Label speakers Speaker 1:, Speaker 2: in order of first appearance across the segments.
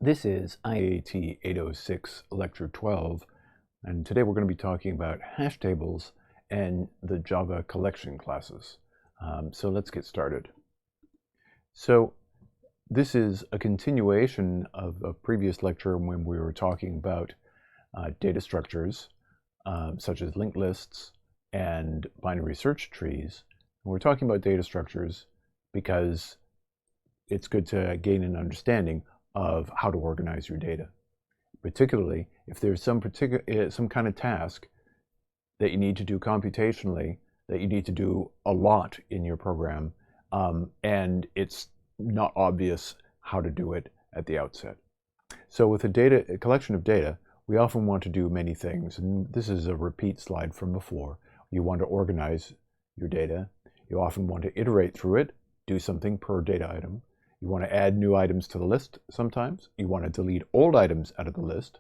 Speaker 1: This is IAT806 Lecture 12, and today we're going to be talking about hash tables and the Java collection classes. So let's get started. So this is a continuation of a previous lecture when we were talking about data structures such as linked lists and binary search trees. And we're talking about data structures because it's good to gain an understanding of how to organize your data, particularly if there's some kind of task that you need to do computationally, that you need to do a lot in your program, and it's not obvious how to do it at the outset. So with a collection of data, we often want to do many things, and this is a repeat slide from before. You want to organize your data. You often want to iterate through it, do something per data item. You want to add new items to the list sometimes. You want to delete old items out of the list,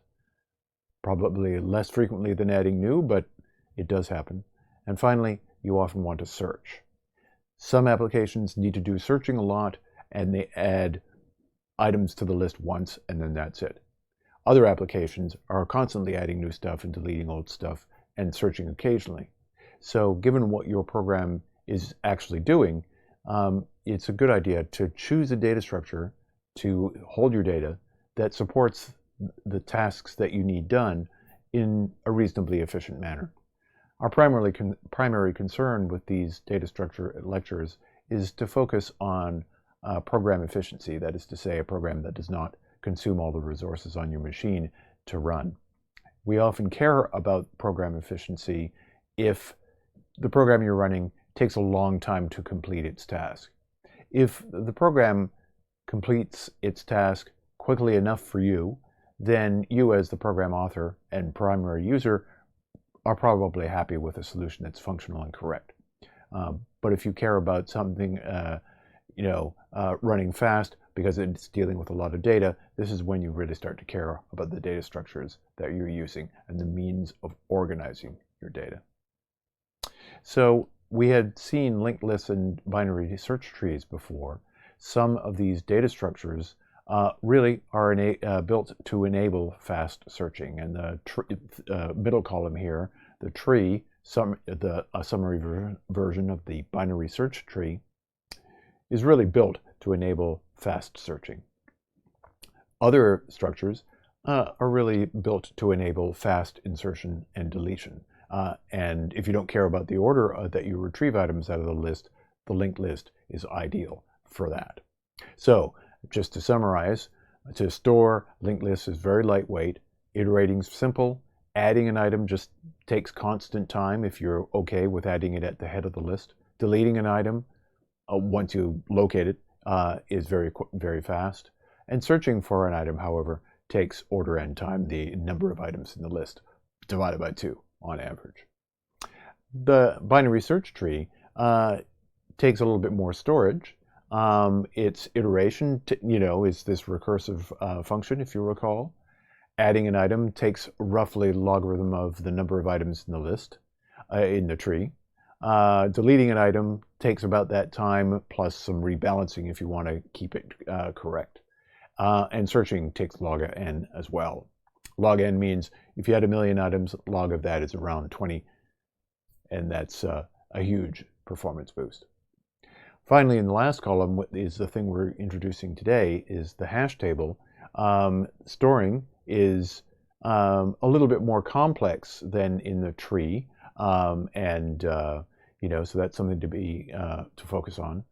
Speaker 1: probably less frequently than adding new, but it does happen. And finally, you often want to search. Some applications need to do searching a lot, and they add items to the list once, and then that's it. Other applications are constantly adding new stuff and deleting old stuff and searching occasionally. So given what your program is actually doing, it's a good idea to choose a data structure to hold your data that supports the tasks that you need done in a reasonably efficient manner. Our primary concern with these data structure lectures is to focus on program efficiency, that is to say, a program that does not consume all the resources on your machine to run. We often care about program efficiency if the program you're running takes a long time to complete its task. If the program completes its task quickly enough for you, then you as the program author and primary user are probably happy with a solution that's functional and correct. But if you care about something running fast because it's dealing with a lot of data, this is when you really start to care about the data structures that you're using and the means of organizing your data. So we had seen linked lists and binary search trees before. Some of these data structures really are built to enable fast searching. And the middle column here, the tree, a summary version of the binary search tree, is really built to enable fast searching. Other structures are really built to enable fast insertion and deletion. And if you don't care about the order that you retrieve items out of the list, the linked list is ideal for that. So just to summarize, to store, linked list is very lightweight, iterating is simple, adding an item just takes constant time if you're okay with adding it at the head of the list. Deleting an item, once you locate it, is very fast. And searching for an item, however, takes order and time, the number of items in the list, divided by 2. On average. The binary search tree takes a little bit more storage. Its iteration, is this recursive function, if you recall. Adding an item takes roughly logarithm of the number of items in the list, in the tree. Deleting an item takes about that time, plus some rebalancing if you want to keep it correct. And searching takes log n as well. Log n means if you had 1 million items, log of that is around 20, and that's a huge performance boost. Finally, in the last column, what is the thing we're introducing today is the hash table. Storing is a little bit more complex than in the tree, so that's something to focus on.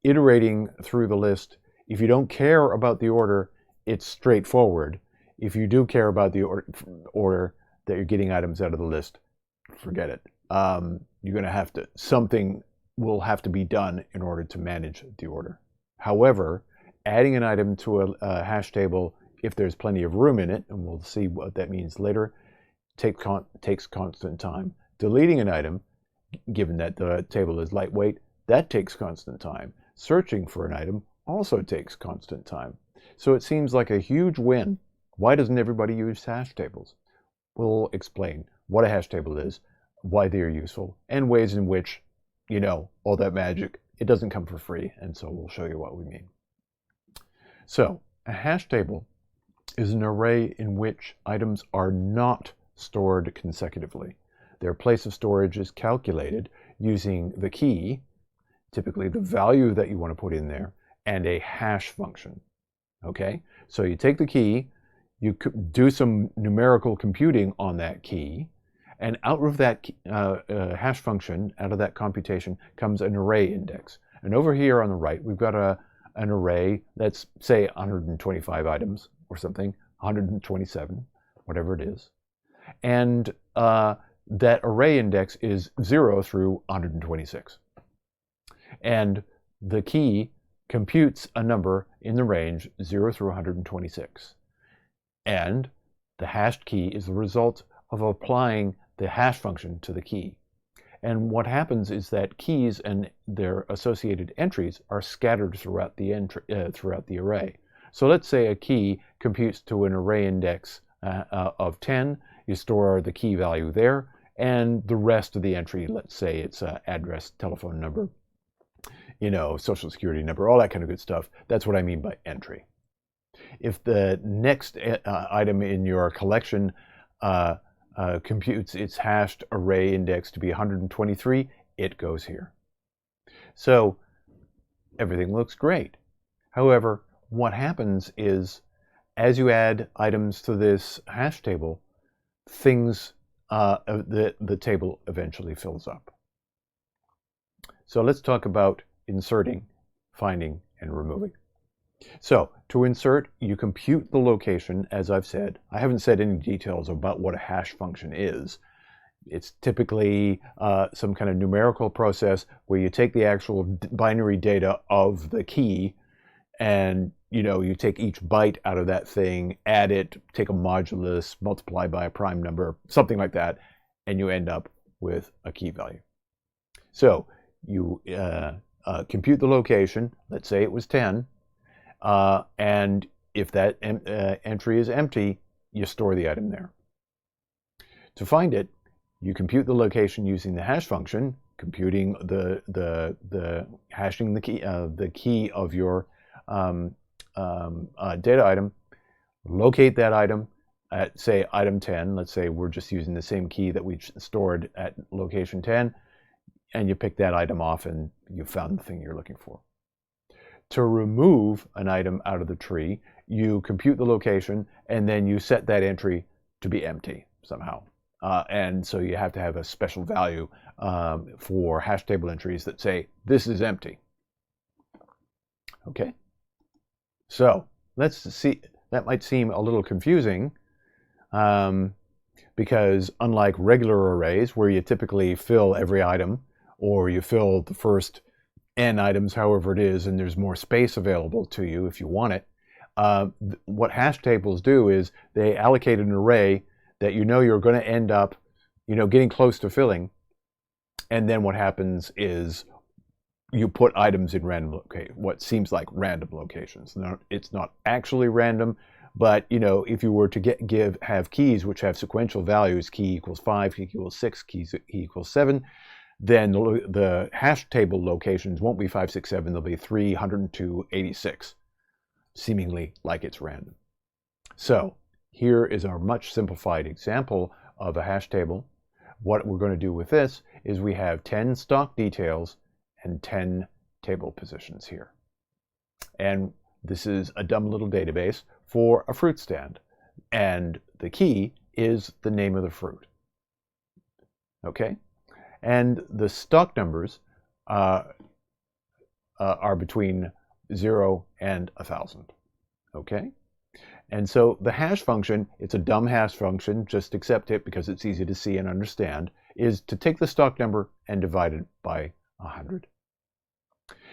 Speaker 1: Iterating through the list, if you don't care about the order, it's straightforward. If you do care about the order that you're getting items out of the list, forget it. You're going to something will have to be done in order to manage the order. However, adding an item to a hash table, if there's plenty of room in it, and we'll see what that means later, takes constant time. Deleting an item, given that the table is lightweight, that takes constant time. Searching for an item also takes constant time. So it seems like a huge win. Why doesn't everybody use hash tables? We'll explain what a hash table is, why they are useful, and ways in which, all that magic, it doesn't come for free, and so we'll show you what we mean. So a hash table is an array in which items are not stored consecutively. Their place of storage is calculated using the key, typically the value that you want to put in there, and a hash function. Okay, so you take the key, you do some numerical computing on that key, and out of that hash function, out of that computation, comes an array index. And over here on the right, we've got an array that's, say, 125 items or something, 127, whatever it is. And that array index is 0 through 126. And the key computes a number in the range 0 through 126. And the hashed key is the result of applying the hash function to the key. And what happens is that keys and their associated entries are scattered throughout the array. So let's say a key computes to an array index of 10. You store the key value there, and the rest of the entry, let's say it's address, telephone number, social security number, all that kind of good stuff. That's what I mean by entry. If the next item in your collection computes its hashed array index to be 123, it goes here. So everything looks great. However, what happens is, as you add items to this hash table, the table eventually fills up. So let's talk about inserting, finding, and removing. So to insert, you compute the location, as I've said. I haven't said any details about what a hash function is. It's typically some kind of numerical process where you take the actual binary data of the key, and you take each byte out of that thing, add it, take a modulus, multiply by a prime number, something like that, and you end up with a key value. So you compute the location. Let's say it was 10. And if that entry is empty, you store the item there. To find it, you compute the location using the hash function, computing hashing the key of your data item, locate that item at, say, item 10. Let's say we're just using the same key that we stored at location 10, and you pick that item off and you found the thing you're looking for. To remove an item out of the tree, you compute the location, and then you set that entry to be empty somehow. And so you have to have a special value for hash table entries that say, this is empty. Okay? So let's see, that might seem a little confusing because unlike regular arrays where you typically fill every item, or you fill the first n items, however it is, and there's more space available to you if you want it. What hash tables do is they allocate an array that you're going to end up, getting close to filling. And then what happens is you put items in what seems like random locations. Now, it's not actually random, but if you were to have keys which have sequential values, key equals 5, key equals 6, key equals 7, then the hash table locations won't be 5, 6, 7, they'll be 3, 102, 86, seemingly like it's random. So here is our much simplified example of a hash table. What we're going to do with this is we have 10 stock details and 10 table positions here. And this is a dumb little database for a fruit stand. And the key is the name of the fruit. Okay? And the stock numbers are between 0 and 1,000. Okay? And so the hash function, it's a dumb hash function, just accept it because it's easy to see and understand, is to take the stock number and divide it by 100.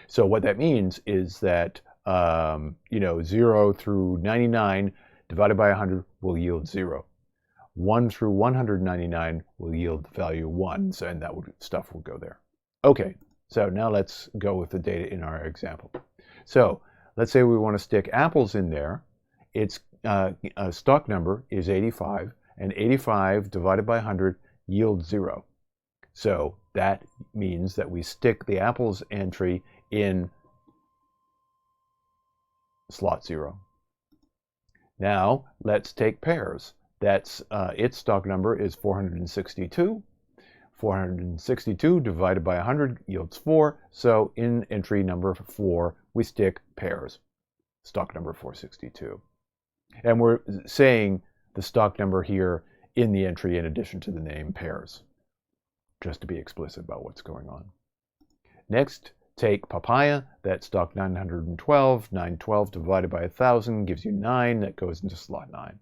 Speaker 1: So what that means is that 0 through 99 divided by 100 will yield 0. 1 through 199 will yield the value 1, so, and that stuff will go there. Okay, so now let's go with the data in our example. So let's say we want to stick apples in there. Its stock number is 85, and 85 divided by 100 yields 0. So that means that we stick the apples entry in slot 0. Now let's take pairs. That's its stock number is 462. 462 divided by 100 yields 4. So in entry number 4, we stick pairs, stock number 462. And we're saying the stock number here in the entry in addition to the name pairs, just to be explicit about what's going on. Next, take papaya, that's stock 912. 912 divided by 1,000 gives you 9. That goes into slot 9.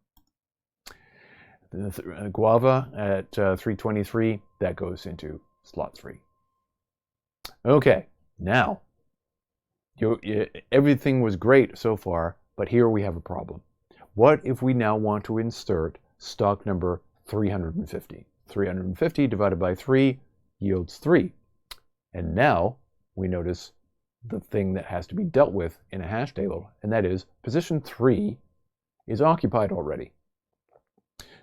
Speaker 1: The guava at 323, that goes into slot 3. Okay, now, everything was great so far, but here we have a problem. What if we now want to insert stock number 350? 350 divided by 3 yields 3. And now we notice the thing that has to be dealt with in a hash table, and that is position 3 is occupied already.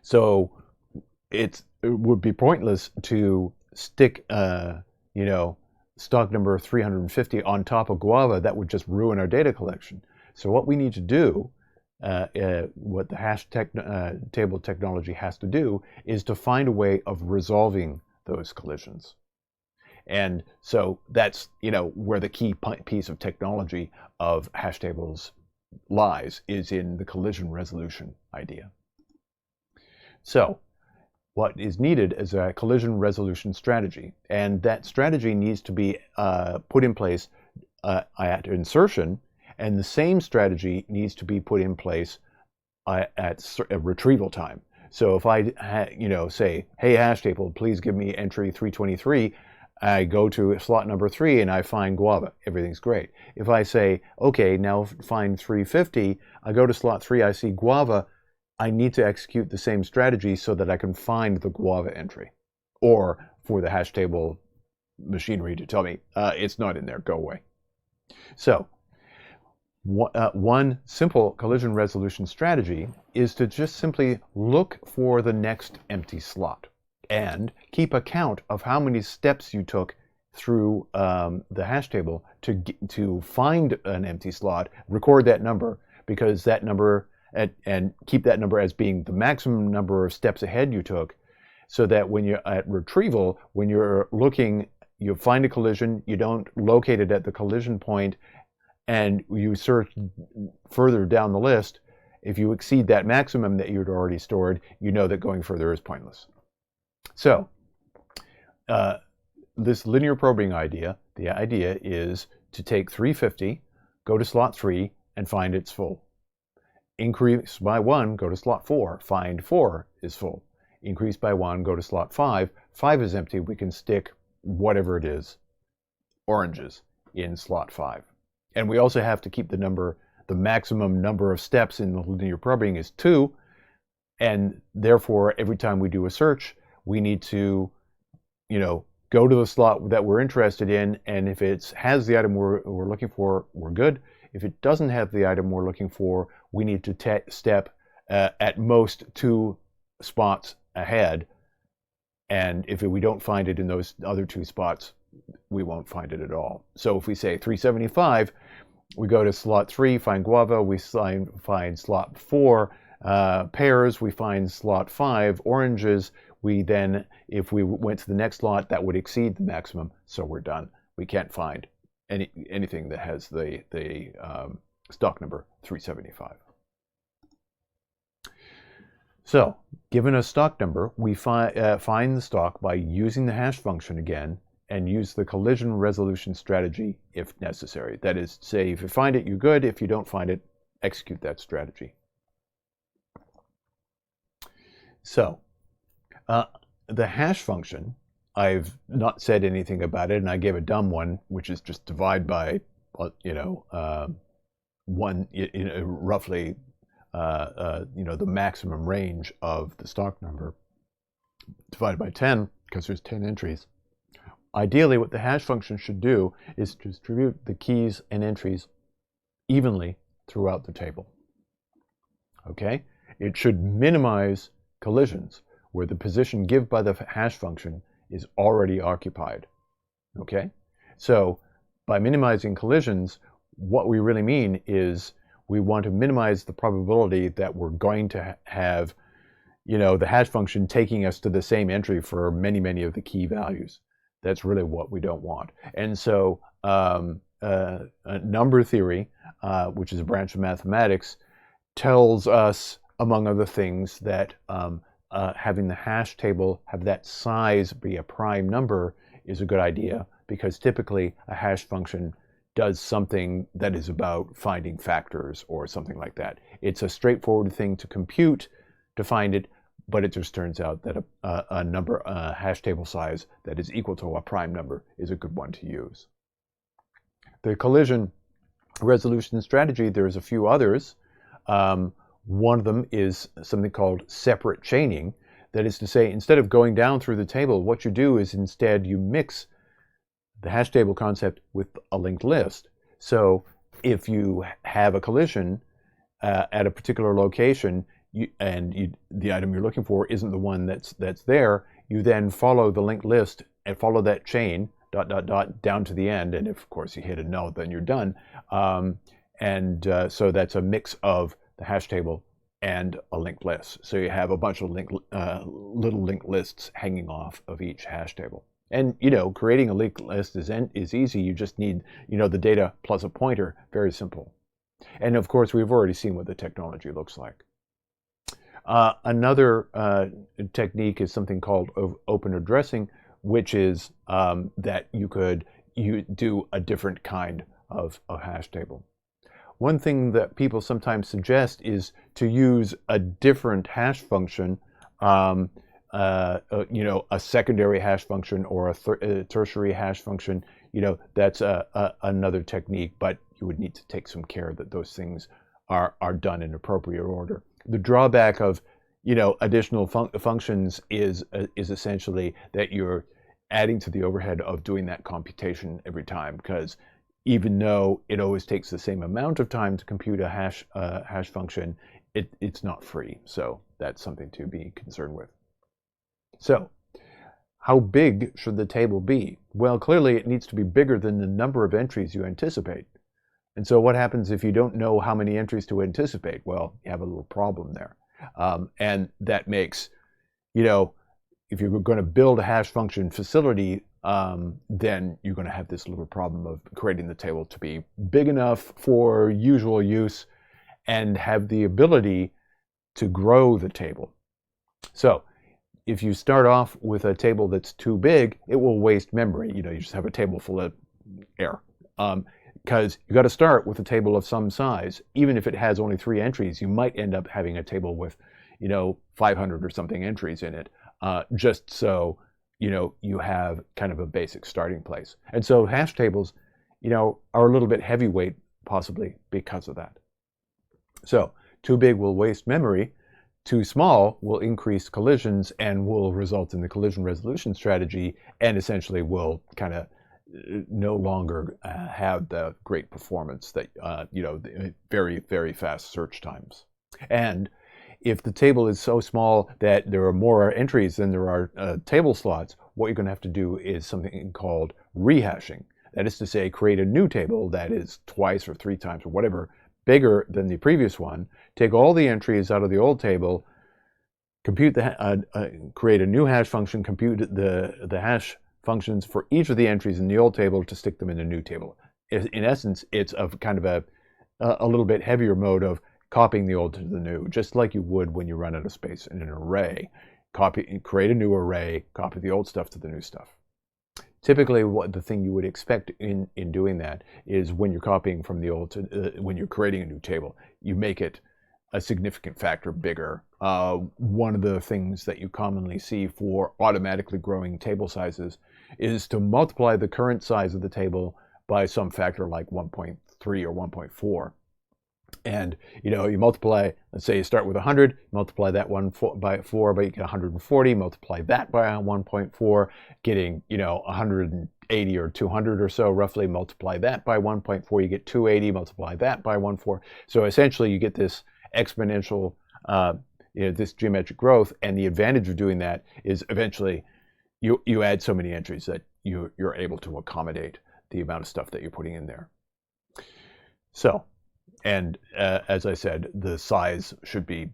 Speaker 1: So it would be pointless to stick, stock number 350 on top of guava. That would just ruin our data collection. So what we need to do, what the hash table technology has to do, is to find a way of resolving those collisions. And so that's, where the key piece of technology of hash tables lies, is in the collision resolution idea. So what is needed is a collision resolution strategy. And that strategy needs to be put in place at insertion, and the same strategy needs to be put in place at retrieval time. So if I say, hey, hash table, please give me entry 323, I go to slot number 3 and I find guava. Everything's great. If I say, okay, now find 350, I go to slot 3, I see guava, I need to execute the same strategy so that I can find the guava entry. Or for the hash table machinery to tell me, it's not in there, go away. So one simple collision resolution strategy is to just simply look for the next empty slot and keep a count of how many steps you took through the hash table to find an empty slot, record that number, because that number, and keep that number as being the maximum number of steps ahead you took, so that when you're at retrieval, when you're looking, you find a collision, you don't locate it at the collision point, and you search further down the list, if you exceed that maximum that you'd already stored, you know that going further is pointless. So this linear probing idea, the idea is to take 350, go to slot 3, and find it's full. Increase by 1, go to slot 4, find 4 is full. Increase by 1, go to slot 5, 5 is empty, we can stick whatever it is, oranges, in slot 5. And we also have to keep the maximum number of steps in the linear probing is 2, and therefore every time we do a search, we need to, go to the slot that we're interested in, and if it has the item we're looking for, we're good. If it doesn't have the item we're looking for, we need to step at most 2 spots ahead, and if we don't find it in those other 2 spots, we won't find it at all. So if we say 375, we go to slot 3, find guava, we find slot 4, pears, we find slot 5, oranges. We then, if we went to the next slot, that would exceed the maximum, so we're done. We can't find anything that has the stock number 375. So, given a stock number, we find the stock by using the hash function again, and use the collision resolution strategy if necessary. That is, say, if you find it, you're good. If you don't find it, execute that strategy. So, the hash function, I've not said anything about it, and I gave a dumb one, which is just divide by, roughly, the maximum range of the stock number, divided by 10, because there's 10 entries. Ideally, what the hash function should do is distribute the keys and entries evenly throughout the table. Okay? It should minimize collisions where the position given by the hash function is already occupied. Okay? So by minimizing collisions, what we really mean is we want to minimize the probability that we're going to have, the hash function taking us to the same entry for many, many of the key values. That's really what we don't want. And so number theory, which is a branch of mathematics, tells us, among other things, that having the hash table have that size be a prime number is a good idea, because typically a hash function does something that is about finding factors or something like that. It's a straightforward thing to compute to find it, but it just turns out that a hash table size that is equal to a prime number is a good one to use. The collision resolution strategy, there's a few others. One of them is something called separate chaining. That is to say, instead of going down through the table, what you do is instead you mix the hash table concept with a linked list. So if you have a collision at a particular location, the item you're looking for isn't the one that's there, you then follow the linked list and follow that chain, ... down to the end. And if, of course, you hit a no, then you're done. So that's a mix of the hash table and a linked list. So you have a bunch of little linked lists hanging off of each hash table. And, creating a linked list is easy. You just need, the data plus a pointer. Very simple. And, of course, we've already seen what the technology looks like. Another technique is something called open addressing, which is that you do a different kind of a hash table. One thing that people sometimes suggest is to use a different hash function, a secondary hash function or a tertiary hash function. That's another technique, but you would need to take some care that those things are done in appropriate order. The drawback of, additional functions is essentially that you're adding to the overhead of doing that computation every time, because even though it always takes the same amount of time to compute a hash function, it's not free. So that's something to be concerned with. So how big should the table be? Well, clearly it needs to be bigger than the number of entries you anticipate. And so what happens if you don't know how many entries to anticipate? Well, you have a little problem there. And that makes, if you're going to build a hash function facility, then you're going to have this little problem of creating the table to be big enough for usual use and have the ability to grow the table. So if you start off with a table that's too big, it will waste memory. You just have a table full of air. Because you got to start with a table of some size. Even if it has only 3 entries, you might end up having a table with, 500 or something entries in it, just so, you have kind of a basic starting place. And so hash tables, are a little bit heavyweight, possibly because of that. So too big will waste memory. Too small will increase collisions and will result in the collision resolution strategy, and essentially will kind of no longer have the great performance that, very, very fast search times. And if the table is so small that there are more entries than there are table slots, what you're going to have to do is something called rehashing. That is to say, create a new table that is twice or 3 times or whatever bigger than the previous one, take all the entries out of the old table, compute create a new hash function, compute the hash functions for each of the entries in the old table to stick them in a new table. In essence, it's a kind of a little bit heavier mode of copying the old to the new, just like you would when you run out of space in an array. Create a new array, copy the old stuff to the new stuff. Typically, the thing you would expect in doing that is when you're copying from the old to, when you're creating a new table, you make it a significant factor bigger. One of the things that you commonly see for automatically growing table sizes is to multiply the current size of the table by some factor like 1.3 or 1.4. And you multiply, let's say you start with 100, multiply that by 4, but you get 140, multiply that by 1.4, getting 180 or 200 or so roughly, multiply that by 1.4, you get 280, multiply that by 1.4. So essentially you get this exponential, this geometric growth, and the advantage of doing that is eventually you add so many entries that you're able to accommodate the amount of stuff that you're putting in there. So As I said, the size should be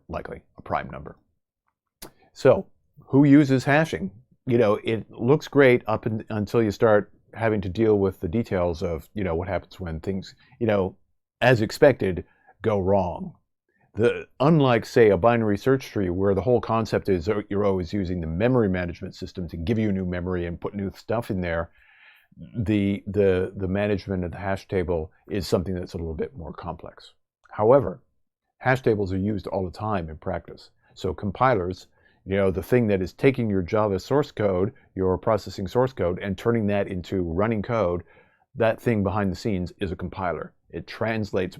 Speaker 1: likely a prime number. So who uses hashing? It looks great until you start having to deal with the details of, what happens when things, as expected, go wrong. Unlike, say, a binary search tree where the whole concept is you're always using the memory management system to give you new memory and put new stuff in there, the management of the hash table is something that's a little bit more complex. However, hash tables are used all the time in practice. So compilers, the thing that is taking your Java source code, your processing source code, and turning that into running code, that thing behind the scenes is a compiler. It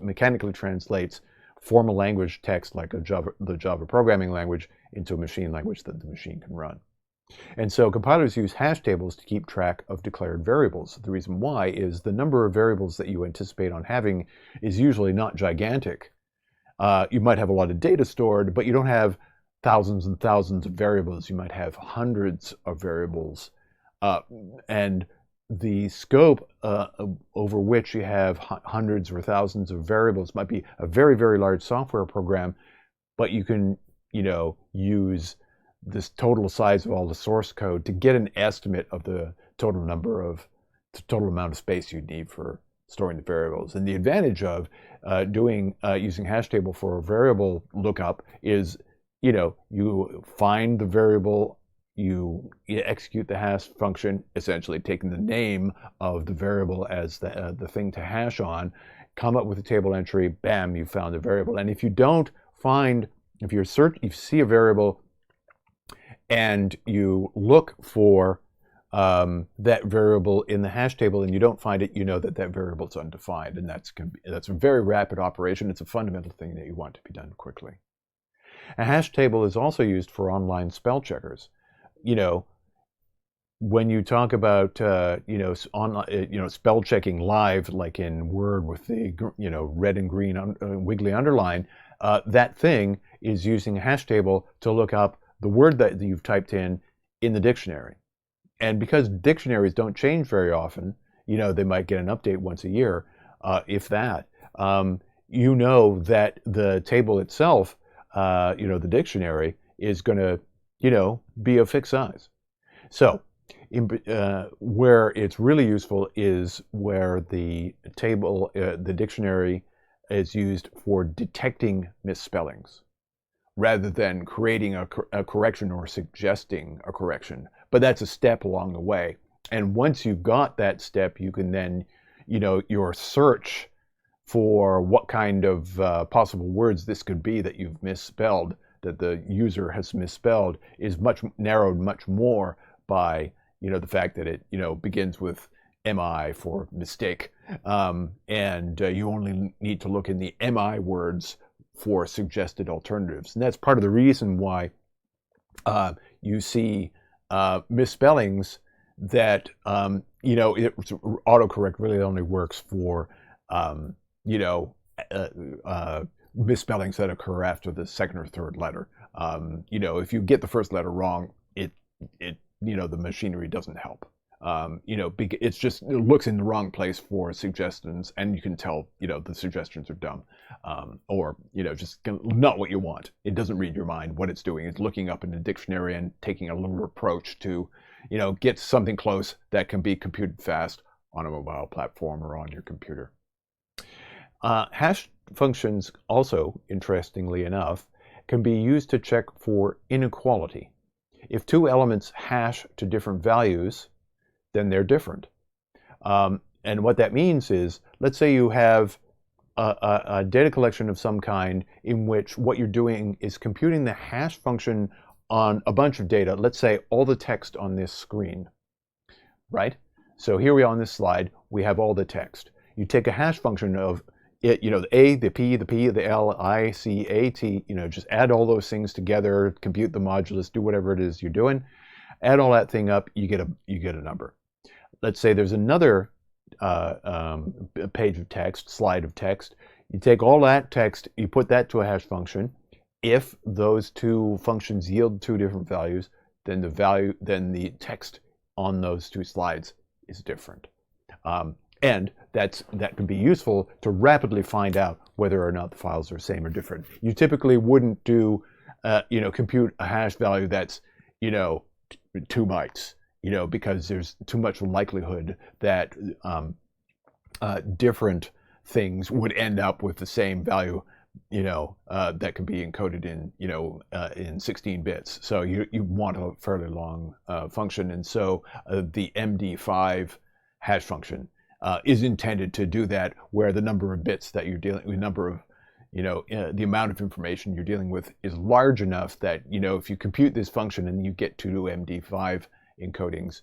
Speaker 1: mechanically translates formal language text like the Java programming language into a machine language that the machine can run. And so compilers use hash tables to keep track of declared variables. The reason why is the number of variables that you anticipate on having is usually not gigantic. You might have a lot of data stored, but you don't have thousands and thousands of variables. You might have hundreds of variables. And the scope over which you have hundreds or thousands of variables might be a very, very large software program, but you can, use this total size of all the source code to get an estimate of the total amount of space you'd need for storing the variables. And the advantage of using hash table for a variable lookup is, you find the variable, you execute the hash function, essentially taking the name of the variable as the thing to hash on, come up with a table entry, bam, you found the variable. And if you see a variable and you look for that variable in the hash table and you don't find it, you know that variable is undefined, and that's a very rapid operation. It's a fundamental thing that you want to be done quickly. A hash table is also used for online spell checkers. When you talk about online, spell checking live, like in Word with the red and green wiggly underline, that thing is using a hash table to look up the word that you've typed in the dictionary. And because dictionaries don't change very often, they might get an update once a year, if that. That the table itself, the dictionary, is going to, be a fixed size. So where it's really useful is where the table, the dictionary, is used for detecting misspellings rather than creating a correction or suggesting a correction. But that's a step along the way. And once you've got that step, you can then, your search for what kind of possible words this could be that you've misspelled, that the user has misspelled, is narrowed much more by, the fact that it, begins with MI for mistake. And you only need to look in the MI words for suggested alternatives. And that's part of the reason why you see misspellings that, autocorrect really only works for, misspellings that occur after the second or third letter. If you get the first letter wrong, the machinery doesn't help. It looks in the wrong place for suggestions, and you can tell, the suggestions are dumb, or, just not what you want. It doesn't read your mind. What it's doing is looking up in a dictionary and taking a little approach to, get something close that can be computed fast on a mobile platform or on your computer. Hash functions also, interestingly enough, can be used to check for inequality. If two elements hash to different values, then they're different. And what that means is, let's say you have a data collection of some kind in which what you're doing is computing the hash function on a bunch of data. Let's say all the text on this screen, right? So here we are on this slide, we have all the text. You take a hash function of it, the A, the P, the L, I, C, A, T, just add all those things together, compute the modulus, do whatever it is you're doing, add all that thing up, you get a number. Let's say there's another page of text, slide of text. You take all that text, you put that to a hash function. If those two functions yield two different values, then the text on those two slides is different. And that can be useful to rapidly find out whether or not the files are same or different. You typically wouldn't do, compute a hash value that's, 2 bytes, because there's too much likelihood that different things would end up with the same value, that can be encoded in 16 bits. So you want a fairly long function, and so the MD5 hash function is intended to do that, where the number of bits that you're dealing with, the amount of information you're dealing with is large enough that, if you compute this function and you get 2 MD5 encodings,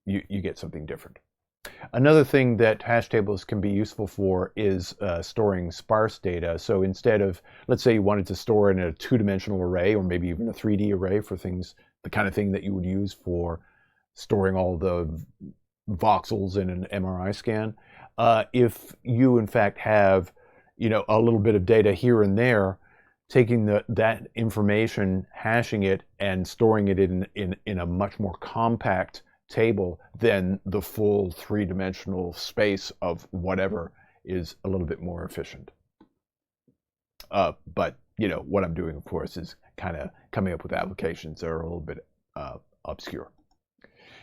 Speaker 1: you get something different. Another thing that hash tables can be useful for is storing sparse data. So instead of, let's say you wanted to store in a 2-dimensional array, or maybe even a 3D array for things, the kind of thing that you would use for storing all the voxels in an MRI scan. If you in fact have, a little bit of data here and there, taking that information, hashing it, and storing it in a much more compact table than the full 3-dimensional space of whatever is a little bit more efficient. But what I'm doing, of course, is kind of coming up with applications that are a little bit obscure.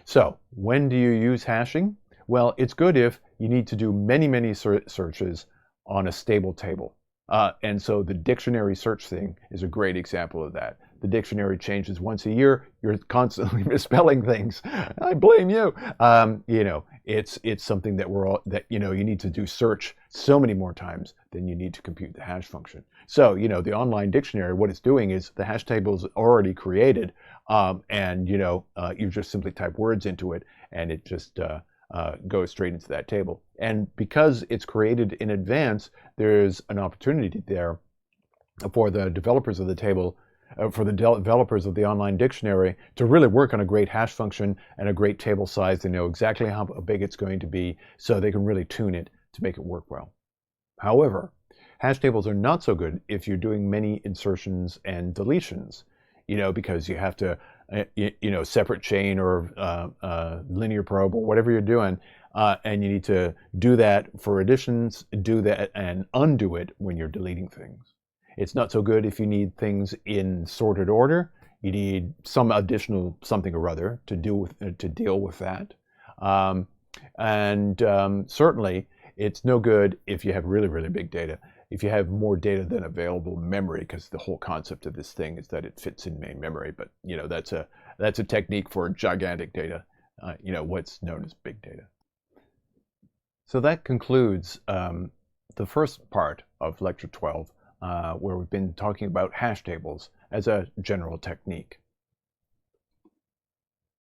Speaker 1: So when do you use hashing? Well, it's good if you need to do many searches on a stable table. And so the dictionary search thing is a great example of that. The dictionary changes once a year. You're constantly misspelling things. I blame you. It's something that you need to do search so many more times than you need to compute the hash function. So the online dictionary, what it's doing is the hash table is already created, and you just simply type words into it, and it just goes straight into that table. And because it's created in advance, there's an opportunity there for the developers of the table, for the developers of the online dictionary, to really work on a great hash function and a great table size. They know exactly how big it's going to be, so they can really tune it to make it work well. However, hash tables are not so good if you're doing many insertions and deletions, because you have to, separate chain or linear probe or whatever you're doing, and you need to do that for additions, do that and undo it when you're deleting things. It's not so good if you need things in sorted order. You need some additional something or other to deal with that. Certainly, it's no good if you have really big data. If you have more data than available memory, because the whole concept of this thing is that it fits in main memory. But that's a technique for gigantic data. What's known as big data. So that concludes the first part of Lecture 12. Where we've been talking about hash tables as a general technique.